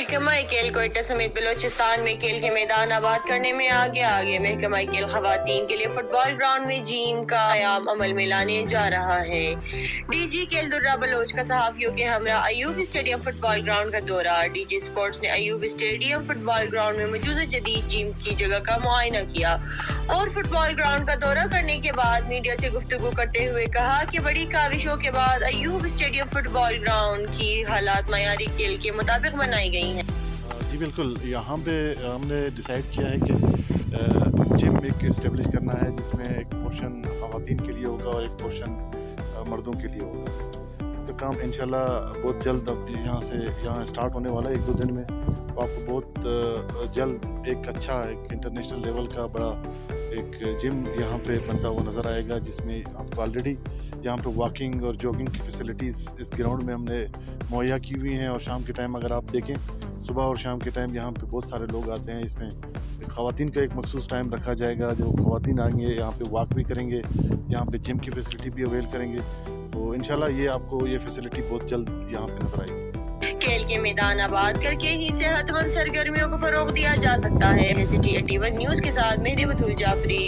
महकमा खेल कोयटा समेत बलोचिस्तान में खेल के मैदान आबाद करने में आगे महकमा खेल खवातीन के लिए फुटबॉल ग्राउंड में जिम का क़याम अमल में लाने जा रहा है। डीजी खेल दुर्रा बलोच का सहाफियों के हमरा अयूब स्टेडियम फुटबॉल ग्राउंड का दौरा। डीजी स्पोर्ट्स ने अयूब स्टेडियम फुटबॉल ग्राउंड में मौजूद जदीद जिम की जगह का मुआयना किया और फुटबॉल ग्राउंड का दौरा करने के बाद मीडिया से गुफ्तगू करते हुए कहा कि बड़ी काविशों के बाद अयूब स्टेडियम फुटबॉल ग्राउंड की हालात मयारी खेल के मुताबिक बनाई गई हैं। जी बिल्कुल, यहाँ पे हमने डिसाइड किया है कि जिम एक इस्टेब्लिश करना है जिसमें एक पोर्शन ख़वातीन के लिए होगा और एक पोर्शन मर्दों के लिए होगा। इसका काम इंशाल्लाह बहुत जल्द अब यहाँ स्टार्ट होने वाला है 1-2 दिन में। तो आपको बहुत जल्द एक अच्छा एक इंटरनेशनल लेवल का बड़ा एक जिम यहाँ पे बनता हुआ नज़र आएगा, जिसमें आपको ऑलरेडी यहाँ पे वॉकिंग और जॉगिंग की फैसिलिटीज़ इस ग्राउंड में हमने मुहैया की हुई हैं। और शाम के टाइम अगर आप देखें, सुबह और शाम के टाइम यहाँ पे बहुत सारे लोग आते हैं। इसमें ख़वातीन का एक मखसूस टाइम रखा जाएगा, जो ख़वातीन आएंगे यहाँ पे वॉक भी करेंगे, यहाँ पे जिम की फैसिलिटी भी अवेल करेंगे। तो इंशाल्लाह ये आपको ये फैसिलिटी बहुत जल्द यहाँ पे नज़र आएगी। खेल के मैदान आबाद करके ही सेहतमंद सरगर्मियों को फरोग दिया जा सकता है। सिटी 81 न्यूज़ के साथ मेहदी बतूल जाफरी।